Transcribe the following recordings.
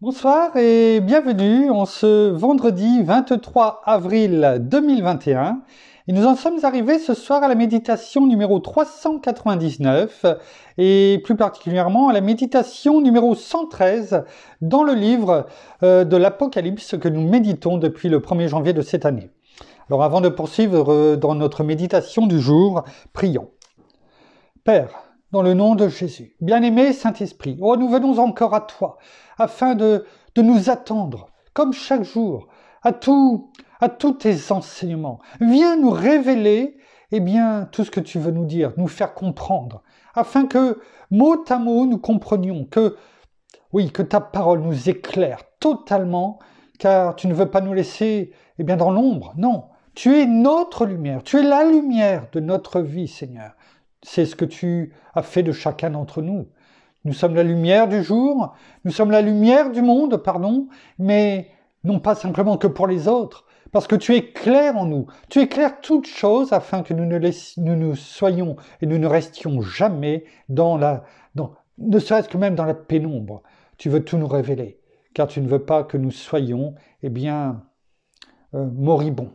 Bonsoir et bienvenue en ce vendredi 23 avril 2021. Et nous en sommes arrivés ce soir à la méditation numéro 399 et plus particulièrement à la méditation numéro 113 dans le livre de l'Apocalypse que nous méditons depuis le 1er janvier de cette année. Alors avant de poursuivre dans notre méditation du jour, prions. Père, dans le nom de Jésus, bien-aimé Saint-Esprit, oh, nous venons encore à toi, afin de nous attendre, comme chaque jour, à tous tes enseignements. Viens nous révéler, tout ce que tu veux nous dire, nous faire comprendre, afin que, mot à mot, nous comprenions que ta parole nous éclaire totalement, car tu ne veux pas nous laisser, dans l'ombre. Non, tu es notre lumière, tu es la lumière de notre vie, Seigneur. C'est ce que tu as fait de chacun d'entre nous. Nous sommes la lumière du jour, nous sommes la lumière du monde, mais non pas simplement que pour les autres, parce que tu éclaires en nous, tu éclaires toutes choses afin que nous ne soyons et nous ne restions jamais ne serait-ce que même dans la pénombre. Tu veux tout nous révéler, car tu ne veux pas que nous soyons, moribonds,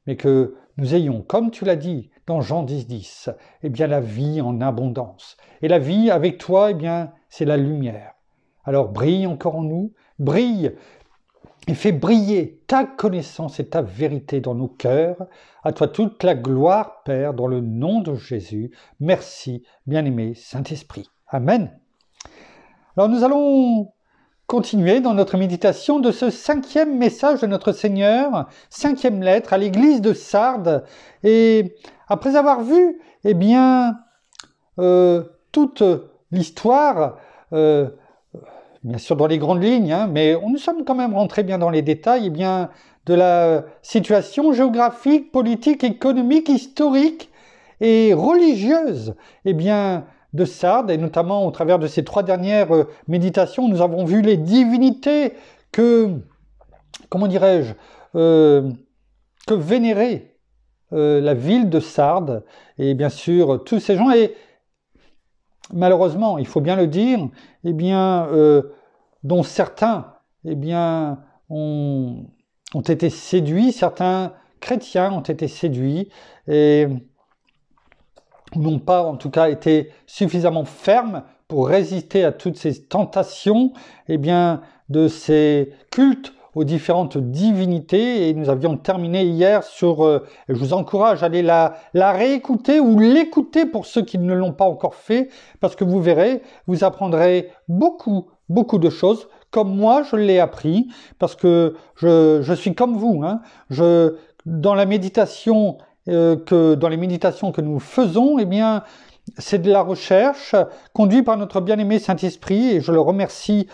mais que nous ayons, comme tu l'as dit dans Jean 10, la vie en abondance. Et la vie avec toi, c'est la lumière. Alors brille encore en nous, brille et fais briller ta connaissance et ta vérité dans nos cœurs. À toi toute la gloire, Père, dans le nom de Jésus. Merci, bien-aimé Saint-Esprit. Amen. Alors nous allons continuer dans notre méditation de ce 5e message de notre Seigneur, 5e lettre à l'église de Sardes. Et après avoir vu, toute l'histoire, bien sûr dans les grandes lignes, mais nous sommes quand même rentrés bien dans les détails, de la situation géographique, politique, économique, historique et religieuse, de Sardes, et notamment au travers de ces 3 dernières méditations, nous avons vu les divinités que vénérait la ville de Sardes, et bien sûr tous ces gens, et malheureusement, il faut bien le dire, dont certains ont été séduits, certains chrétiens ont été séduits, et n'ont pas en tout cas été suffisamment fermes pour résister à toutes ces tentations de ces cultes aux différentes divinités. Et nous avions terminé hier sur, je vous encourage à aller la réécouter ou l'écouter pour ceux qui ne l'ont pas encore fait, parce que vous verrez, vous apprendrez beaucoup de choses, comme moi je l'ai appris, parce que je suis comme vous, dans la méditation dans les méditations que nous faisons, c'est de la recherche conduite par notre bien-aimé Saint-Esprit, et je le remercie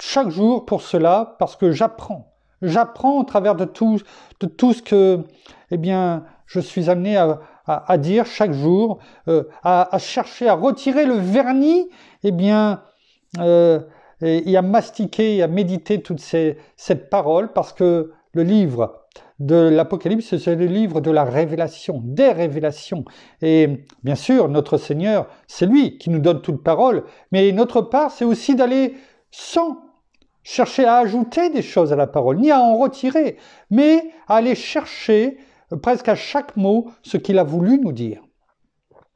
chaque jour pour cela, parce que j'apprends au travers de tout ce que je suis amené à dire chaque jour, à chercher à retirer le vernis et à mastiquer et à méditer toute cette parole, parce que le livre de l'Apocalypse, c'est le livre de la révélation, des révélations. Et bien sûr, notre Seigneur, c'est lui qui nous donne toute parole, mais notre part, c'est aussi d'aller sans chercher à ajouter des choses à la parole, ni à en retirer, mais à aller chercher presque à chaque mot ce qu'il a voulu nous dire.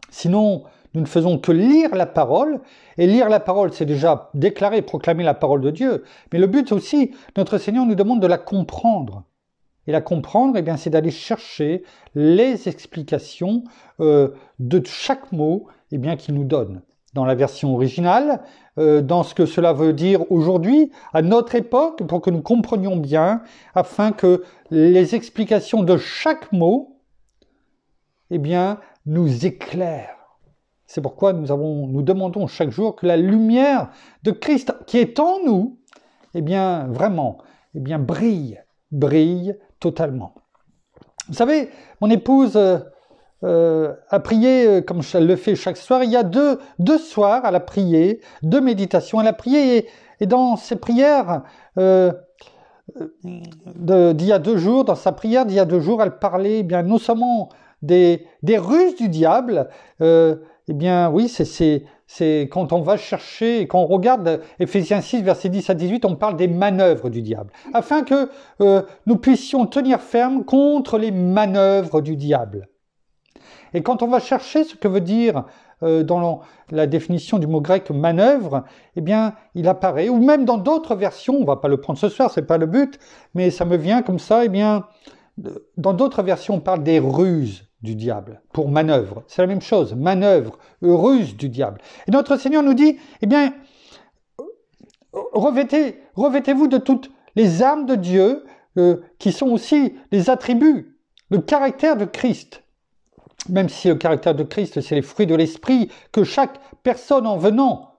Sinon, nous ne faisons que lire la parole, et lire la parole, c'est déjà déclarer, proclamer la parole de Dieu, mais le but aussi, notre Seigneur nous demande de la comprendre. Et la comprendre, c'est d'aller chercher les explications de chaque mot qu'il nous donne. Dans la version originale, dans ce que cela veut dire aujourd'hui, à notre époque, pour que nous comprenions bien, afin que les explications de chaque mot, nous éclairent. C'est pourquoi nous demandons chaque jour que la lumière de Christ qui est en nous, vraiment, brille totalement. Vous savez, mon épouse a prié, comme elle le fait chaque soir. Il y a deux soirs, elle a prié, 2 méditations, elle a prié, et dans ses prières d'il y a 2 jours, dans sa prière d'il y a 2 jours, elle parlait non seulement des ruses du diable, oui, c'est c'est quand on va chercher, quand on regarde Éphésiens 6, versets 10 à 18, on parle des manœuvres du diable, afin que nous puissions tenir ferme contre les manœuvres du diable. Et quand on va chercher ce que veut dire dans la définition du mot grec manœuvre, eh bien, il apparaît, ou même dans d'autres versions, on va pas le prendre ce soir, c'est pas le but, mais ça me vient comme ça, eh bien, dans d'autres versions, on parle des ruses du diable pour manœuvre. C'est la même chose, manœuvre, ruse du diable. Et notre Seigneur nous dit, eh bien, revêtez-vous de toutes les armes de Dieu, qui sont aussi les attributs, le caractère de Christ. Même si le caractère de Christ, c'est les fruits de l'esprit que chaque personne en venant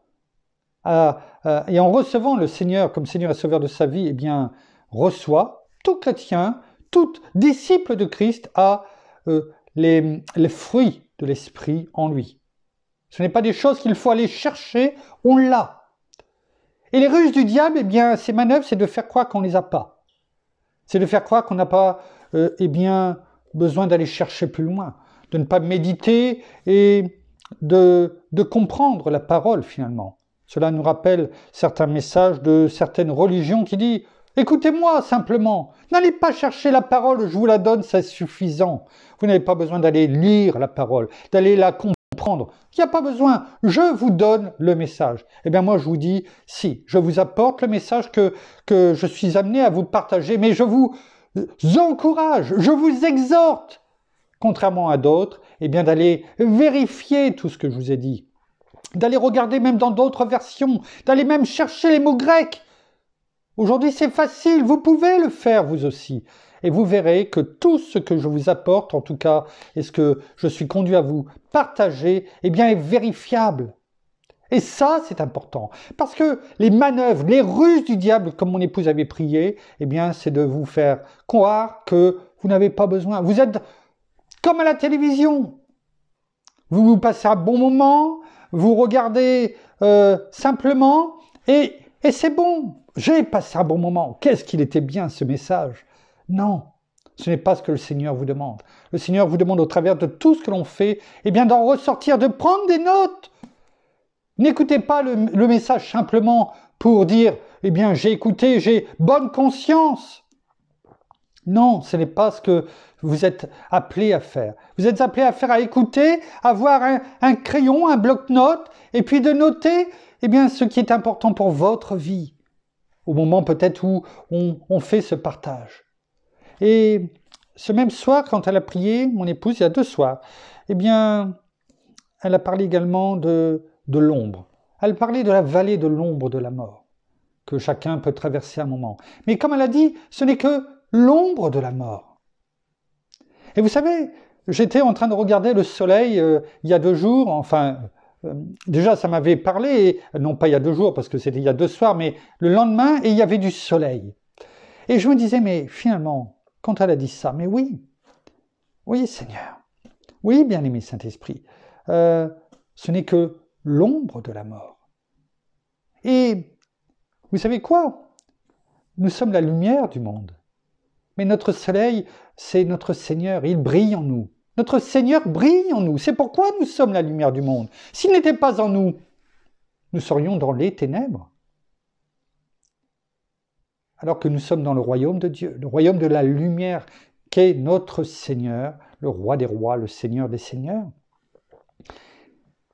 et en recevant le Seigneur comme Seigneur et Sauveur de sa vie, eh bien, reçoit. Tout chrétien, tout disciple de Christ a les fruits de l'esprit en lui. Ce n'est pas des choses qu'il faut aller chercher, on l'a. Et les ruses du diable, eh bien, ces manœuvres, c'est de faire croire qu'on ne les a pas. C'est de faire croire qu'on n'a pas, eh bien, besoin d'aller chercher plus loin, de ne pas méditer et de comprendre la parole finalement. Cela nous rappelle certains messages de certaines religions qui disent « Écoutez-moi simplement, n'allez pas chercher la parole, je vous la donne, c'est suffisant. Vous n'avez pas besoin d'aller lire la parole, d'aller la comprendre. Il n'y a pas besoin, je vous donne le message. » Eh bien moi je vous dis, si, je vous apporte le message que je suis amené à vous partager, mais je vous encourage, je vous exhorte, contrairement à d'autres, eh bien d'aller vérifier tout ce que je vous ai dit, d'aller regarder même dans d'autres versions, d'aller même chercher les mots grecs. Aujourd'hui, c'est facile, vous pouvez le faire vous aussi. Et vous verrez que tout ce que je vous apporte, en tout cas, et ce que je suis conduit à vous partager, eh bien, est vérifiable. Et ça, c'est important. Parce que les manœuvres, les ruses du diable, comme mon épouse avait prié, eh bien, c'est de vous faire croire que vous n'avez pas besoin. Vous êtes comme à la télévision. Vous passez un bon moment, vous regardez simplement, et c'est bon. J'ai passé un bon moment. Qu'est-ce qu'il était bien ce message? Non, ce n'est pas ce que le Seigneur vous demande. Le Seigneur vous demande au travers de tout ce que l'on fait, eh bien d'en ressortir, de prendre des notes. N'écoutez pas le message simplement pour dire, eh bien j'ai écouté, j'ai bonne conscience. Non, ce n'est pas ce que vous êtes appelé à faire. Vous êtes appelé à faire, à écouter, à avoir un crayon, un bloc-notes, et puis de noter, eh bien ce qui est important pour votre vie. Au moment peut-être où on fait ce partage. Et ce même soir, quand elle a prié, mon épouse, il y a 2 soirs, eh bien, elle a parlé également de l'ombre. Elle parlait de la vallée de l'ombre de la mort, que chacun peut traverser à un moment. Mais comme elle a dit, ce n'est que l'ombre de la mort. Et vous savez, j'étais en train de regarder le soleil il y a 2 jours, enfin... déjà, ça m'avait parlé, non pas il y a 2 jours, parce que c'était il y a 2 soirs, mais le lendemain, et il y avait du soleil. Et je me disais, mais finalement, quand elle a dit ça, mais oui, Seigneur, oui, bien-aimé Saint-Esprit, ce n'est que l'ombre de la mort. Et vous savez quoi? Nous sommes la lumière du monde. Mais notre soleil, c'est notre Seigneur, il brille en nous. Notre Seigneur brille en nous. C'est pourquoi nous sommes la lumière du monde. S'il n'était pas en nous, nous serions dans les ténèbres. Alors que nous sommes dans le royaume de Dieu, le royaume de la lumière qu'est notre Seigneur, le roi des rois, le Seigneur des seigneurs.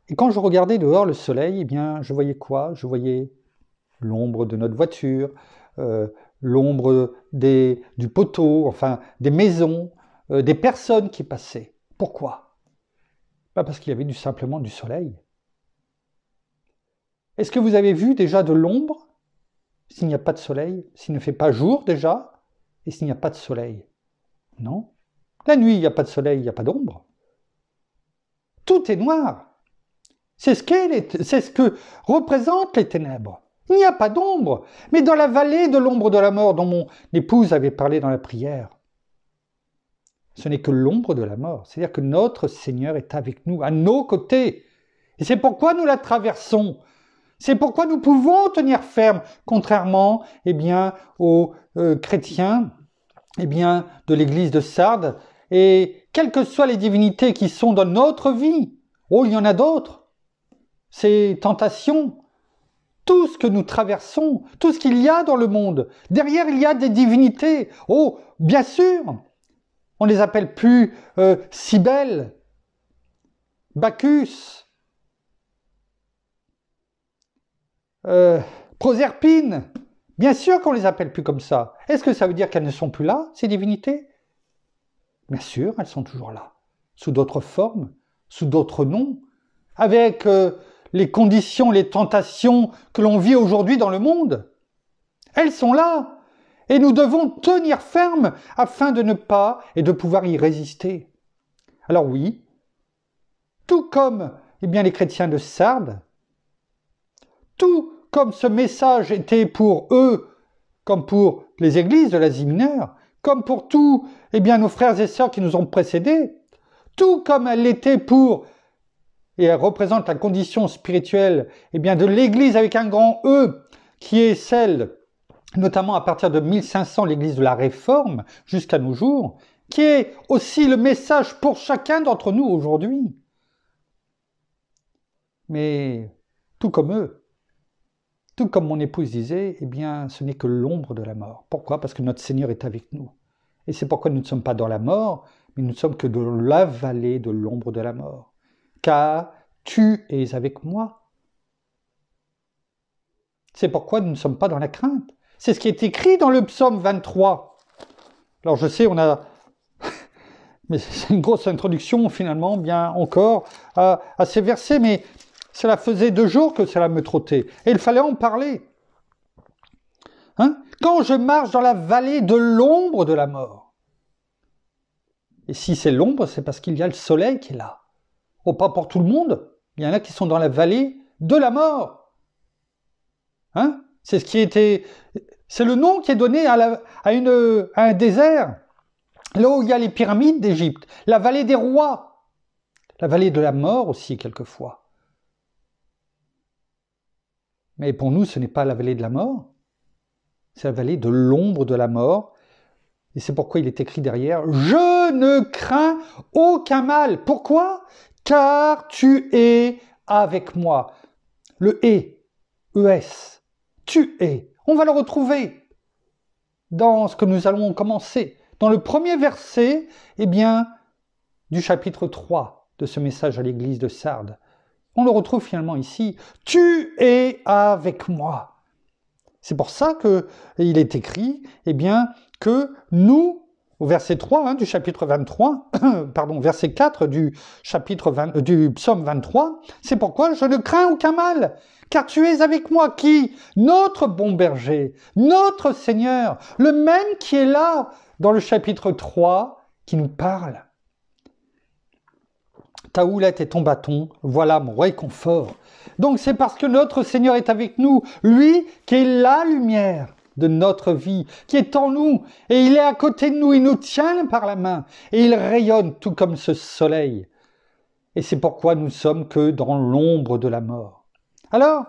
Et quand je regardais dehors le soleil, eh bien, je voyais quoi? Je voyais l'ombre de notre voiture, l'ombre du poteau, enfin des maisons, des personnes qui passaient. Pourquoi? Pas parce qu'il y avait simplement du soleil. Est-ce que vous avez vu déjà de l'ombre s'il n'y a pas de soleil? S'il ne fait pas jour déjà? Et s'il n'y a pas de soleil? Non. La nuit, il n'y a pas de soleil, il n'y a pas d'ombre. Tout est noir. C'est ce que représentent les ténèbres. Il n'y a pas d'ombre. Mais dans la vallée de l'ombre de la mort dont mon épouse avait parlé dans la prière, ce n'est que l'ombre de la mort. C'est-à-dire que notre Seigneur est avec nous, à nos côtés. Et c'est pourquoi nous la traversons. C'est pourquoi nous pouvons tenir ferme, contrairement aux chrétiens de l'église de Sardes. Et quelles que soient les divinités qui sont dans notre vie, il y en a d'autres. ces tentations, tout ce que nous traversons, tout ce qu'il y a dans le monde. Derrière, il y a des divinités. Oh, bien sûr, on ne les appelle plus Cybèle, Bacchus, Proserpine. Bien sûr qu'on ne les appelle plus comme ça. Est-ce que ça veut dire qu'elles ne sont plus là, ces divinités? Bien sûr, elles sont toujours là, sous d'autres formes, sous d'autres noms, avec les conditions, les tentations que l'on vit aujourd'hui dans le monde. Elles sont là, et nous devons tenir ferme afin de ne pas et de pouvoir y résister. Alors oui, tout comme les chrétiens de Sardes, tout comme ce message était pour eux, comme pour les églises de l'Asie mineure, comme pour tous nos frères et sœurs qui nous ont précédés, tout comme elle l'était pour, et elle représente la condition spirituelle de l'Église avec un grand E, qui est celle, notamment à partir de 1500, l'Église de la Réforme, jusqu'à nos jours, qui est aussi le message pour chacun d'entre nous aujourd'hui. Mais tout comme eux, tout comme mon épouse disait, ce n'est que l'ombre de la mort. Pourquoi? Parce que notre Seigneur est avec nous. Et c'est pourquoi nous ne sommes pas dans la mort, mais nous ne sommes que dans la vallée de l'ombre de la mort. Car tu es avec moi. C'est pourquoi nous ne sommes pas dans la crainte. C'est ce qui est écrit dans le psaume 23. Alors je sais, on a... mais c'est une grosse introduction finalement, bien encore, à ces versets, mais cela faisait 2 jours que cela me trottait. Et il fallait en parler. Quand je marche dans la vallée de l'ombre de la mort. Et si c'est l'ombre, c'est parce qu'il y a le soleil qui est là. Oh, pas pour tout le monde. Il y en a qui sont dans la vallée de la mort. C'est ce qui était... C'est le nom qui est donné à un désert. Là où il y a les pyramides d'Égypte. La vallée des rois. La vallée de la mort aussi, quelquefois. Mais pour nous, ce n'est pas la vallée de la mort. C'est la vallée de l'ombre de la mort. Et c'est pourquoi il est écrit derrière, « Je ne crains aucun mal. » Pourquoi? Car tu es avec moi. Le « et », E-S, tu es. On va le retrouver dans ce que nous allons commencer. Dans le premier verset, du chapitre 3 de ce message à l'église de Sardes. On le retrouve finalement ici. « Tu es avec moi. » C'est pour ça qu'il est écrit, que nous, au verset 3 du chapitre 23, verset 4 du psaume 23, c'est pourquoi je ne crains aucun mal, car tu es avec moi, qui, notre bon berger, notre Seigneur, le même qui est là dans le chapitre 3, qui nous parle. Ta houlette et ton bâton, voilà mon réconfort. Donc c'est parce que notre Seigneur est avec nous, lui qui est la lumière de notre vie, qui est en nous, et il est à côté de nous, il nous tient par la main, et il rayonne tout comme ce soleil. Et c'est pourquoi nous sommes que dans l'ombre de la mort. Alors,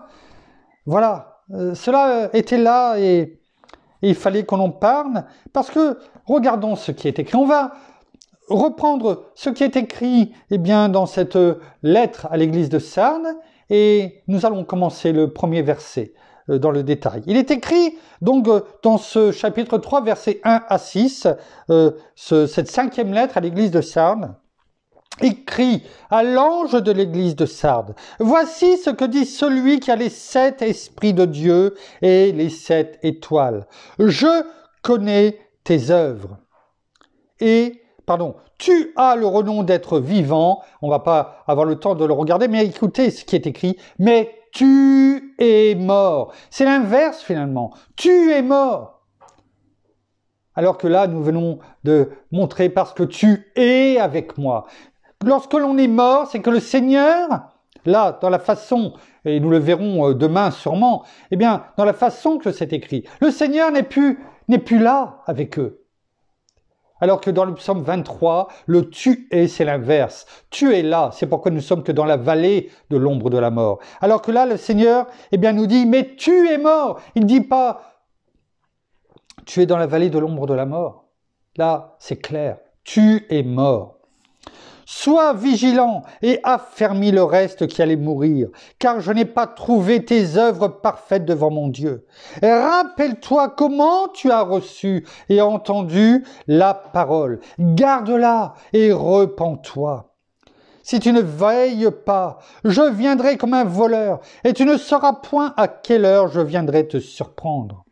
voilà, cela était là, et il fallait qu'on en parle, parce que, regardons ce qui est écrit. On va reprendre ce qui est écrit dans cette lettre à l'église de Sardes, et nous allons commencer le premier verset dans le détail. Il est écrit donc dans ce chapitre 3, versets 1 à 6, cette 5e lettre à l'église de Sardes, écrit à l'ange de l'église de Sardes. Voici ce que dit celui qui a les 7 esprits de Dieu et les 7 étoiles. Je connais tes œuvres. Tu as le renom d'être vivant. On va pas avoir le temps de le regarder, mais écoutez ce qui est écrit. Mais tu es mort. C'est l'inverse finalement. Tu es mort. Alors que là, nous venons de montrer parce que tu es avec moi. Lorsque l'on est mort, c'est que le Seigneur, là, dans la façon, et nous le verrons demain sûrement, dans la façon que c'est écrit, le Seigneur n'est plus là avec eux. Alors que dans le psaume 23, le « tu es », c'est l'inverse. Tu es là, c'est pourquoi nous sommes que dans la vallée de l'ombre de la mort. Alors que là, le Seigneur, nous dit « mais tu es mort ». Il ne dit pas « tu es dans la vallée de l'ombre de la mort ». Là, c'est clair, tu es mort. Sois vigilant et affermis le reste qui allait mourir, car je n'ai pas trouvé tes œuvres parfaites devant mon Dieu. Rappelle-toi comment tu as reçu et entendu la parole. Garde-la et repens-toi. Si tu ne veilles pas, je viendrai comme un voleur, et tu ne sauras point à quelle heure je viendrai te surprendre.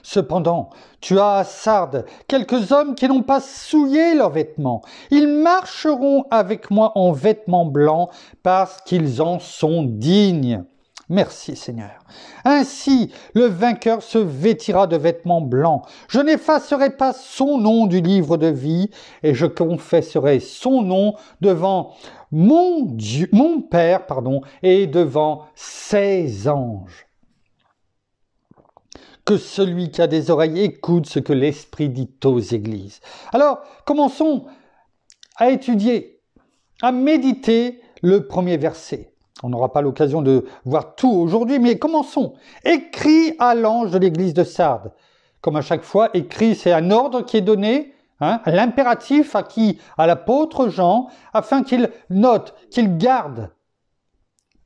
Cependant, tu as à Sardes quelques hommes qui n'ont pas souillé leurs vêtements. Ils marcheront avec moi en vêtements blancs parce qu'ils en sont dignes. Merci Seigneur. Ainsi, le vainqueur se vêtira de vêtements blancs. Je n'effacerai pas son nom du livre de vie et je confesserai son nom devant mon Dieu, mon Père, et devant ses anges. Que celui qui a des oreilles écoute ce que l'Esprit dit aux églises. Alors, commençons à étudier, à méditer le premier verset. On n'aura pas l'occasion de voir tout aujourd'hui, mais commençons. Écrit à l'ange de l'église de Sardes. Comme à chaque fois, écrit, c'est un ordre qui est donné, l'impératif à l'apôtre Jean, afin qu'il note, qu'il garde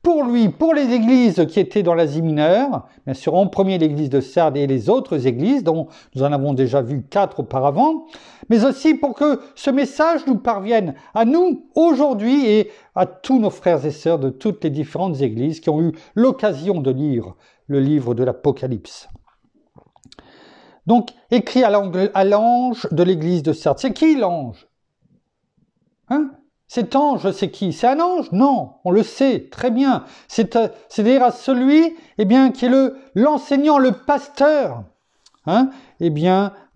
pour lui, pour les églises qui étaient dans l'Asie mineure, bien sûr en premier l'église de Sardes et les autres églises, dont nous en avons déjà vu 4 auparavant, mais aussi pour que ce message nous parvienne à nous aujourd'hui et à tous nos frères et sœurs de toutes les différentes églises qui ont eu l'occasion de lire le livre de l'Apocalypse. Donc, écrit à l'ange de l'église de Sardes. C'est qui l'ange ? Cet ange, c'est qui? C'est un ange? Non, on le sait très bien. C'est-à-dire à celui, qui est l'enseignant, le pasteur,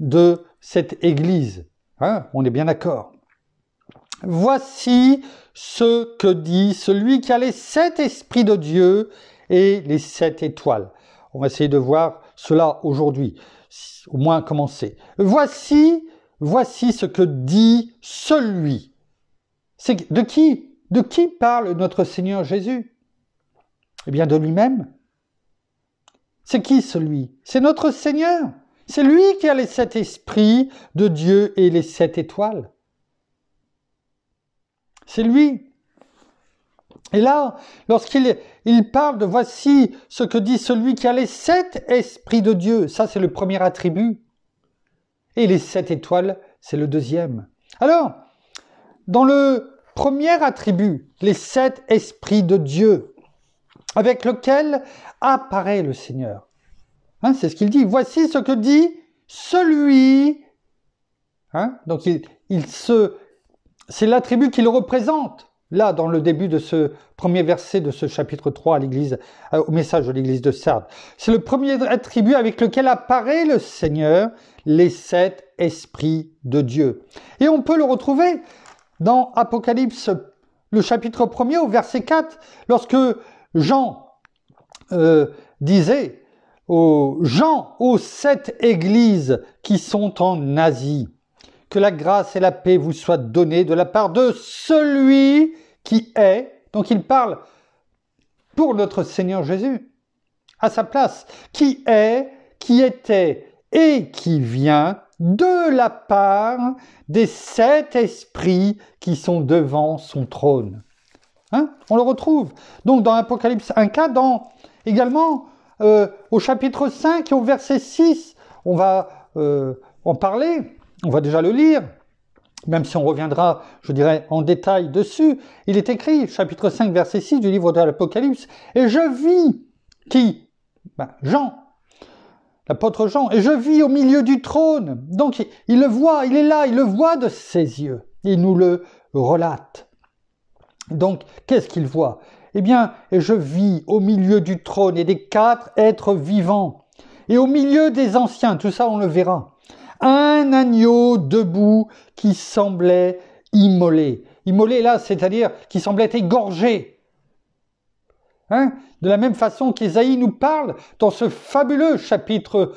de cette église. On est bien d'accord. Voici ce que dit celui qui a les 7 esprits de Dieu et les 7 étoiles. On va essayer de voir cela aujourd'hui, au moins commencer. Voici ce que dit celui. C'est de qui? De qui parle notre Seigneur Jésus? Eh bien, de lui-même. C'est qui celui? C'est notre Seigneur. C'est lui qui a les 7 esprits de Dieu et les 7 étoiles. C'est lui. Et là, lorsqu'il parle de voici ce que dit celui qui a les 7 esprits de Dieu, ça c'est le premier attribut. Et les 7 étoiles, c'est le deuxième. Alors, dans le premier attribut, les 7 esprits de Dieu, avec lequel apparaît le Seigneur. C'est ce qu'il dit. Voici ce que dit celui. Donc c'est l'attribut qu'il représente. Là, dans le début de ce premier verset de ce chapitre 3 au message de l'église de Sardes. C'est le premier attribut avec lequel apparaît le Seigneur, les 7 esprits de Dieu. Et on peut le retrouver dans Apocalypse, le chapitre 1er au verset 4, lorsque Jean disait aux 7 églises qui sont en Asie, que la grâce et la paix vous soient données de la part de celui qui est, donc il parle pour notre Seigneur Jésus, à sa place, qui est, qui était et qui vient de la part des 7 esprits qui sont devant son trône. On le retrouve donc dans Apocalypse 1.4, également au chapitre 5 et au verset 6, on va en parler, on va déjà le lire, même si on reviendra, je dirais, en détail dessus. Il est écrit, chapitre 5, verset 6 du livre de l'Apocalypse, « Et je vis, qui ? Jean, l'apôtre Jean, et je vis au milieu du trône. » Donc il le voit, il est là, il le voit de ses yeux. Il nous le relate. Donc, qu'est-ce qu'il voit? Eh bien, et je vis au milieu du trône et des 4 êtres vivants, et au milieu des anciens, tout ça on le verra, un agneau debout qui semblait immolé. Immolé là, c'est-à-dire qui semblait égorgé. De la même façon qu'Ésaïe nous parle dans ce fabuleux chapitre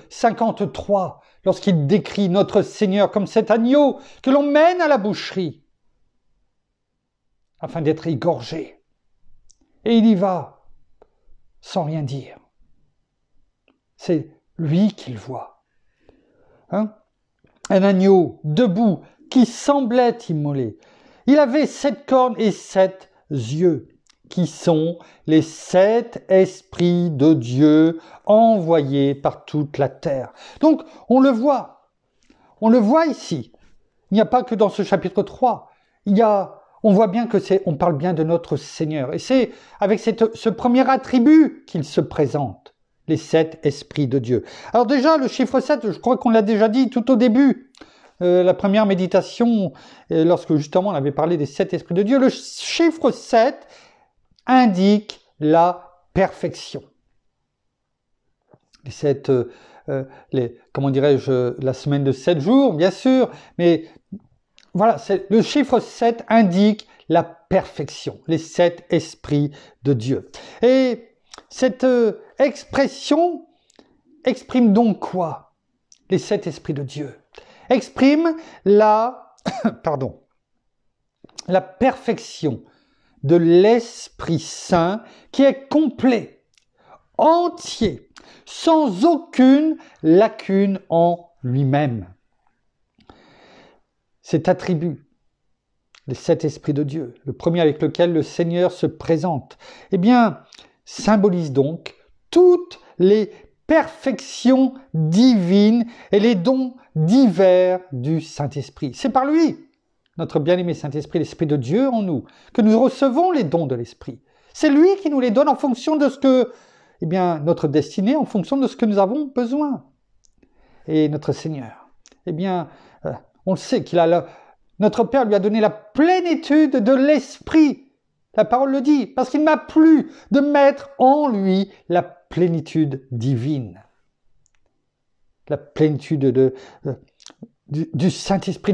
53, lorsqu'il décrit notre Seigneur comme cet agneau que l'on mène à la boucherie, afin d'être égorgé. Et il y va, sans rien dire. C'est lui qu'il voit. Un agneau debout qui semblait immolé. Il avait 7 cornes et 7 yeux, qui sont les 7 esprits de Dieu envoyés par toute la terre. Donc, on le voit ici. Il n'y a pas que dans ce chapitre 3. On voit bien on parle bien de notre Seigneur. Et c'est avec ce premier attribut qu'il se présente, les 7 esprits de Dieu. Alors déjà, le chiffre 7, je crois qu'on l'a déjà dit tout au début, la première méditation, lorsque justement on avait parlé des 7 esprits de Dieu, le chiffre 7 indique la perfection. Les 7, comment dirais-je, la semaine de 7 jours, bien sûr, mais voilà, le chiffre 7 indique la perfection, les 7 esprits de Dieu. Et cette expression exprime donc quoi? Les 7 esprits de Dieu exprime la perfection de l'Esprit Saint qui est complet, entier, sans aucune lacune en lui-même. Cet attribut, les 7 esprits de Dieu, le premier avec lequel le Seigneur se présente, symbolise donc toutes les perfections divines et les dons divers du Saint-Esprit. C'est par lui, notre bien-aimé Saint-Esprit, l'Esprit de Dieu en nous, que nous recevons les dons de l'Esprit. C'est lui qui nous les donne en fonction de notre destinée, en fonction de ce que nous avons besoin. Et notre Seigneur, on le sait notre Père lui a donné la plénitude de l'Esprit. La parole le dit, parce qu'il m'a plu de mettre en lui la plénitude divine. La plénitude du Saint-Esprit,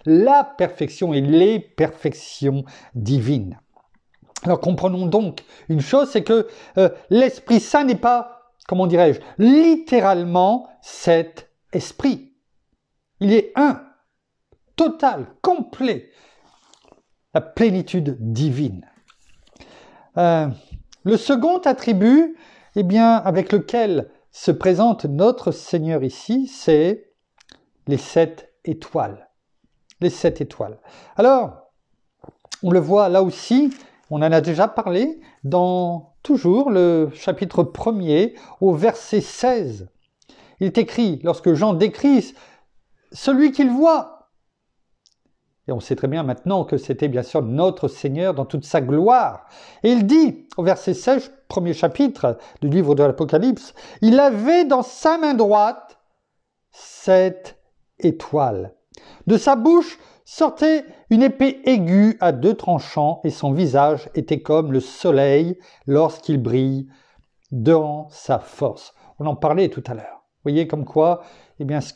la perfection et les perfections divines. Alors comprenons donc une chose, c'est que l'Esprit Saint n'est pas, littéralement cet esprit. Il est un, total, complet, la plénitude divine. Le second attribut, avec lequel se présente notre Seigneur ici, c'est les 7 étoiles. Les 7 étoiles. Alors, on le voit là aussi, on en a déjà parlé, dans toujours le chapitre 1er, au verset 16. Il est écrit, lorsque Jean décrit celui qu'il voit. Et on sait très bien maintenant que c'était bien sûr notre Seigneur dans toute sa gloire. Et il dit, au verset 16, premier chapitre du livre de l'Apocalypse, il avait dans sa main droite 7 étoiles. De sa bouche sortait une épée aiguë à 2 tranchants et son visage était comme le soleil lorsqu'il brille dans sa force. On en parlait tout à l'heure. Vous voyez comme quoi, ce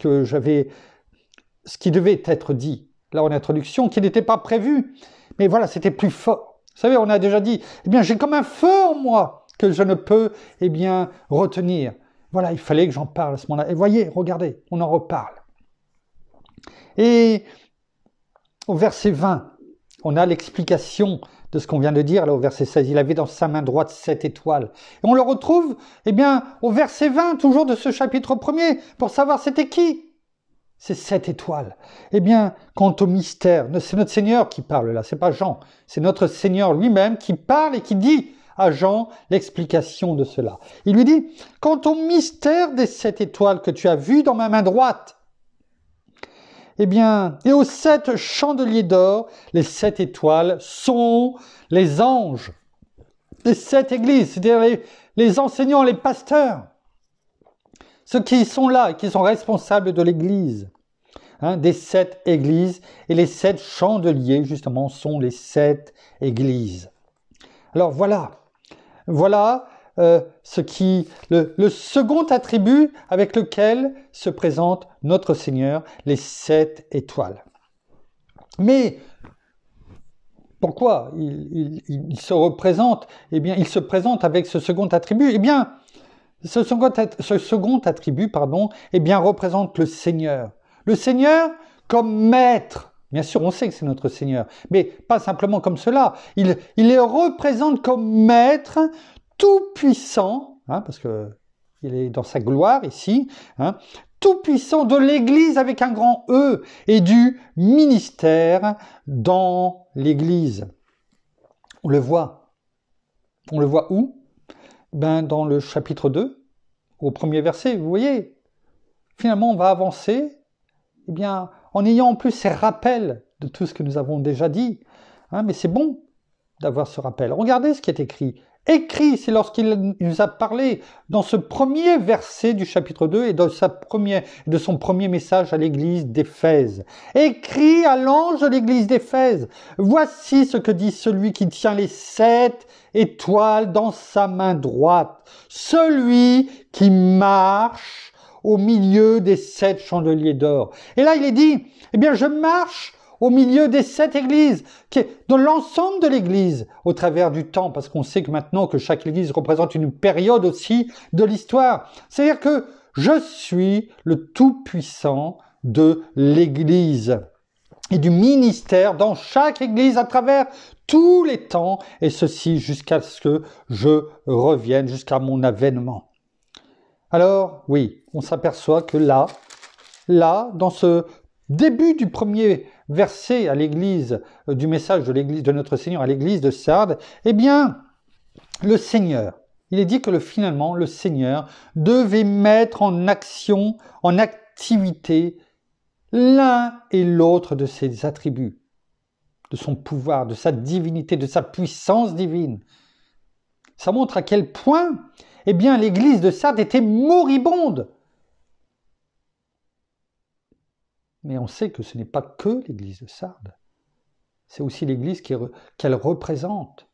qui devait être dit, là en introduction, qui n'était pas prévu, mais voilà, c'était plus fort. Vous savez, on a déjà dit, j'ai comme un feu en moi que je ne peux, retenir. Voilà, il fallait que j'en parle à ce moment-là. Et voyez, regardez, on en reparle. Et au verset 20, on a l'explication de ce qu'on vient de dire, là au verset 16. Il avait dans sa main droite 7 étoiles. Et on le retrouve, au verset 20, toujours de ce chapitre 1er, pour savoir c'était qui ces 7 étoiles. Quant au mystère, c'est notre Seigneur qui parle là, c'est pas Jean. C'est notre Seigneur lui-même qui parle et qui dit à Jean l'explication de cela. Il lui dit, quant au mystère des 7 étoiles que tu as vues dans ma main droite, et aux 7 chandeliers d'or, les 7 étoiles sont les anges des 7 églises, c'est-à-dire les enseignants, les pasteurs, ceux qui sont là, qui sont responsables de l'église, des 7 églises, et les 7 chandeliers, justement, sont les 7 églises. Alors voilà le second attribut avec lequel se présente notre Seigneur, les 7 étoiles. Mais pourquoi il se représente il se présente avec ce second attribut. Ce second attribut, représente le Seigneur. Le Seigneur comme maître. Bien sûr, on sait que c'est notre Seigneur, mais pas simplement comme cela. Il les représente comme maître tout-puissant, parce que il est dans sa gloire ici, tout tout-puissant, de l'Église avec un grand E, et du ministère dans l'Église. On le voit. On le voit où? Ben, dans le chapitre 2, au premier verset, vous voyez. Finalement, on va avancer, eh bien, en ayant en plus ces rappels de tout ce que nous avons déjà dit. Mais c'est bon d'avoir ce rappel. Regardez ce qui est écrit. Écrit, c'est lorsqu'il nous a parlé dans ce premier verset du chapitre 2 et de son premier message à l'église d'Éphèse. Écrit à l'ange de l'église d'Éphèse. Voici ce que dit celui qui tient les 7 étoiles dans sa main droite. Celui qui marche au milieu des 7 chandeliers d'or. Et là, il est dit, eh bien, je marche au milieu des 7 églises, qui est dans l'ensemble de l'église, au travers du temps, parce qu'on sait que maintenant que chaque église représente une période aussi de l'histoire. C'est-à-dire que je suis le tout-puissant de l'église et du ministère dans chaque église à travers tous les temps, et ceci jusqu'à ce que je revienne, jusqu'à mon avènement. Alors, oui, on s'aperçoit que là, dans ce début du premier verset à l'église, du message de l'église de notre Seigneur à l'église de Sardes, eh bien, le Seigneur, il est dit que finalement, le Seigneur devait mettre en action, en activité, l'un et l'autre de ses attributs, de son pouvoir, de sa divinité, de sa puissance divine. Ça montre à quel point, eh bien, l'église de Sardes était moribonde. Mais on sait que ce n'est pas que l'église de Sardes. C'est aussi l'église qu'elle représente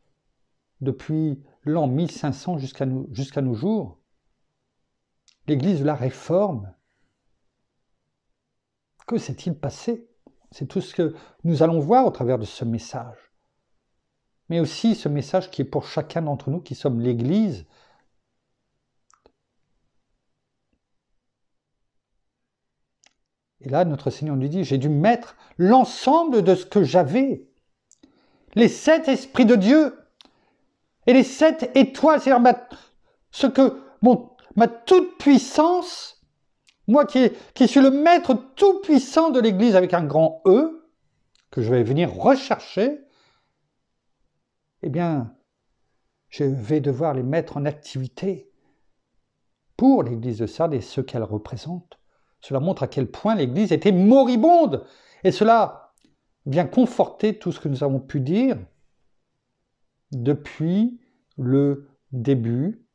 depuis l'an 1500 jusqu'à nos jours. L'église de la Réforme. Que s'est-il passé? C'est tout ce que nous allons voir au travers de ce message. Mais aussi ce message qui est pour chacun d'entre nous qui sommes l'église. Et là, notre Seigneur nous dit, j'ai dû mettre l'ensemble de ce que j'avais. Les 7 esprits de Dieu et les 7 étoiles, c'est-à-dire ma toute-puissance, moi qui suis le maître tout-puissant de l'Église avec un grand E, que je vais venir rechercher, eh bien, je vais devoir les mettre en activité pour l'Église de Sardes et ce qu'elle représente. Cela montre à quel point l'Église était moribonde. Et cela vient conforter tout ce que nous avons pu dire depuis le début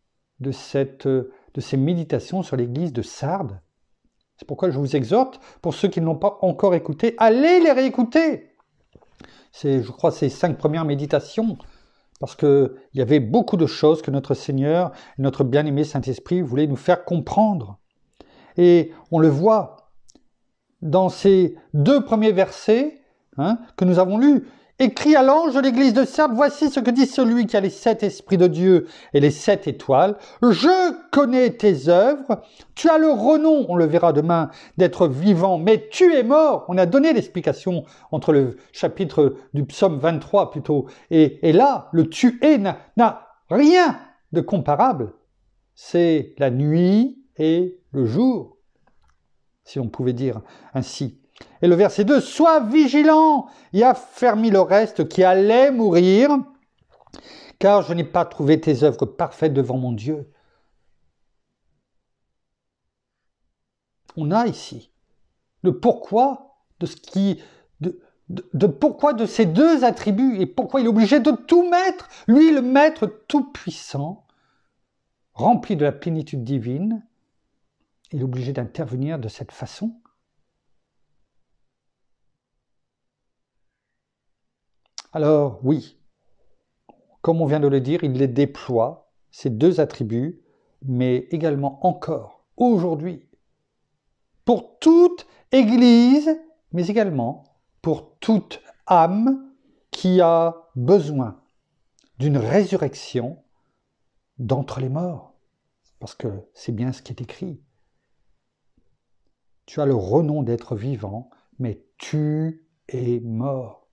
de ces méditations sur l'Église de Sardes. C'est pourquoi je vous exhorte, pour ceux qui ne l'ont pas encore écouté, allez les réécouter. Je crois, ces 5 premières méditations, parce qu'il y avait beaucoup de choses que notre Seigneur, notre bien-aimé Saint-Esprit voulait nous faire comprendre. Et on le voit dans ces 2 premiers versets que nous avons lus. Écrit à l'ange de l'église de Sardes, voici ce que dit celui qui a les 7 esprits de Dieu et les 7 étoiles. Je connais tes œuvres, tu as le renom, on le verra demain, d'être vivant, mais tu es mort. On a donné l'explication entre le chapitre du psaume 23 plutôt, et là, le tu es n'a rien de comparable. C'est la nuit et le jour, si on pouvait dire ainsi. Et le verset 2, sois vigilant et affermis le reste qui allait mourir, car je n'ai pas trouvé tes œuvres parfaites devant mon Dieu. On a ici le pourquoi pourquoi de ces 2 attributs et pourquoi il est obligé de tout mettre, lui le maître tout-puissant, rempli de la plénitude divine, il est obligé d'intervenir de cette façon. Alors oui, comme on vient de le dire, il les déploie, ces 2 attributs, mais également encore, aujourd'hui, pour toute Église, mais également pour toute âme qui a besoin d'une résurrection d'entre les morts. Parce que c'est bien ce qui est écrit. Tu as le renom d'être vivant, mais tu es mort.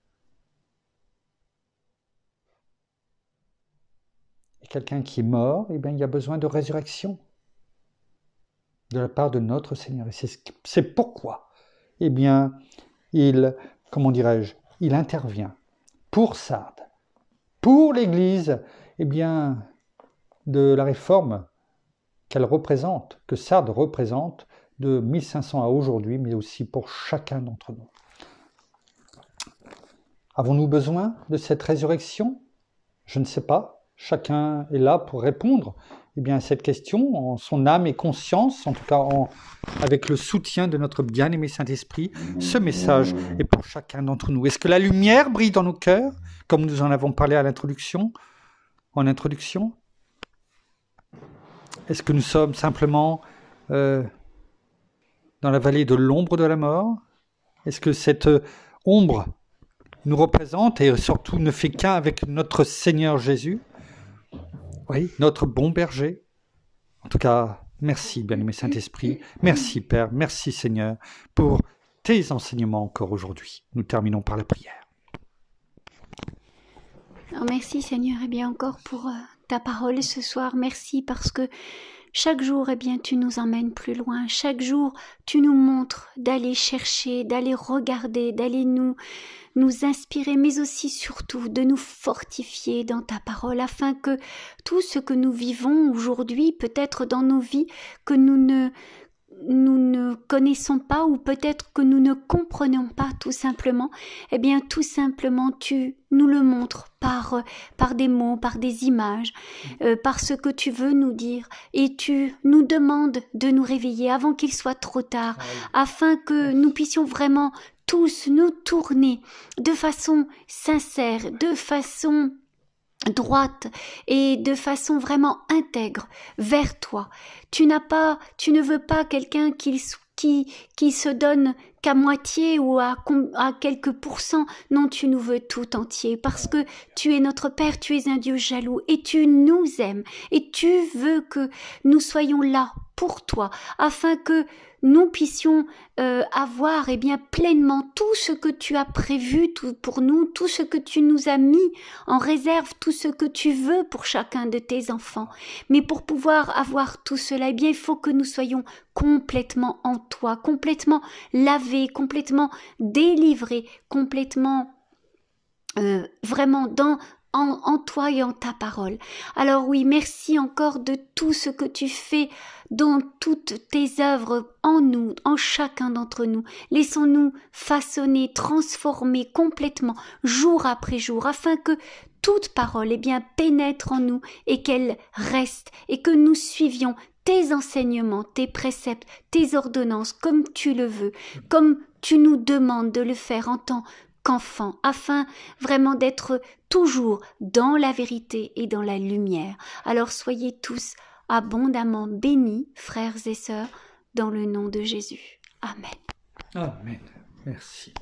Et quelqu'un qui est mort, eh bien, il y a besoin de résurrection. de la part de notre Seigneur. Et c'est pourquoi, eh bien, il, comment dirais-je, il intervient pour Sardes, pour l'Église, eh bien, de la réforme qu'elle représente, que Sardes représente de 1500 à aujourd'hui, mais aussi pour chacun d'entre nous. Avons-nous besoin de cette résurrection? Je ne sais pas. Chacun est là pour répondre eh bien, à cette question en son âme et conscience, en tout cas avec le soutien de notre bien-aimé Saint-Esprit. Ce message est pour chacun d'entre nous. Est-ce que la lumière brille dans nos cœurs, comme nous en avons parlé en introduction? Est-ce que nous sommes simplement dans la vallée de l'ombre de la mort? Est-ce que cette ombre nous représente et surtout ne fait qu'un avec notre Seigneur Jésus? Oui, notre bon berger. En tout cas, merci, bien-aimé Saint-Esprit. Merci, Père. Merci, Seigneur, pour tes enseignements encore aujourd'hui. Nous terminons par la prière. Alors, merci, Seigneur, et bien encore pour ta parole ce soir. Merci parce que chaque jour, eh bien, tu nous emmènes plus loin. Chaque jour, tu nous montres d'aller chercher, d'aller regarder, d'aller nous inspirer, mais aussi surtout de nous fortifier dans ta parole, afin que tout ce que nous vivons aujourd'hui, peut-être dans nos vies, que nous ne connaissons pas ou peut-être que nous ne comprenons pas tout simplement, eh bien tout simplement tu nous le montres par des mots, par des images, par ce que tu veux nous dire, et tu nous demandes de nous réveiller avant qu'il soit trop tard, afin que nous puissions vraiment tous nous tourner de façon sincère, de façon droite et de façon vraiment intègre vers toi. Tu ne veux pas quelqu'un qui se donne qu'à moitié ou à quelques pourcents. Non, tu nous veux tout entier parce que tu es notre Père, tu es un Dieu jaloux et tu nous aimes et tu veux que nous soyons là pour toi afin que nous puissions avoir eh bien pleinement tout ce que tu as prévu pour nous, tout ce que tu nous as mis en réserve, tout ce que tu veux pour chacun de tes enfants. Mais pour pouvoir avoir tout cela, eh bien il faut que nous soyons complètement en toi, complètement lavés, complètement délivrés, complètement vraiment en toi et en ta parole. Alors oui, merci encore de tout ce que tu fais dans toutes tes œuvres en nous, en chacun d'entre nous. Laissons-nous façonner, transformer complètement, jour après jour, afin que toute parole eh bien, pénètre en nous et qu'elle reste et que nous suivions tes enseignements, tes préceptes, tes ordonnances, comme tu le veux, comme tu nous demandes de le faire en tant qu'enfant, afin vraiment d'être toujours dans la vérité et dans la lumière. Alors soyez tous abondamment bénis, frères et sœurs, dans le nom de Jésus. Amen. Amen. Merci.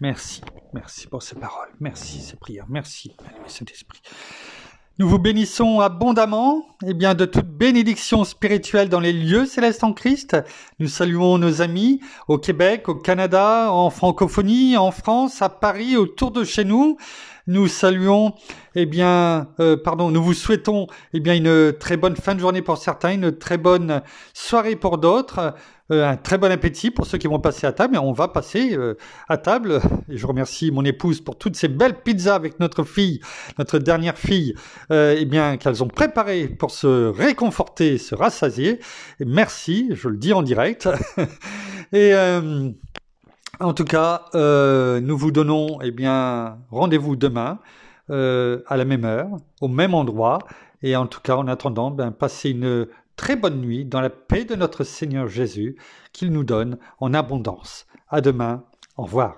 Merci. Merci pour ces paroles. Merci ces prières. Merci, Saint-Esprit. Nous vous bénissons abondamment, eh bien, de toute bénédiction spirituelle dans les lieux célestes en Christ. Nous saluons nos amis au Québec, au Canada, en francophonie, en France, à Paris, autour de chez nous. Nous saluons, nous vous souhaitons, une très bonne fin de journée pour certains, une très bonne soirée pour d'autres, un très bon appétit pour ceux qui vont passer à table. Et on va passer à table. Et je remercie mon épouse pour toutes ces belles pizzas avec notre fille, notre dernière fille, qu'elles ont préparées pour se réconforter, se rassasier. Et merci, je le dis en direct. Et en tout cas, nous vous donnons rendez-vous demain à la même heure, au même endroit. Et en tout cas, en attendant, passez une très bonne nuit dans la paix de notre Seigneur Jésus qu'il nous donne en abondance. À demain. Au revoir.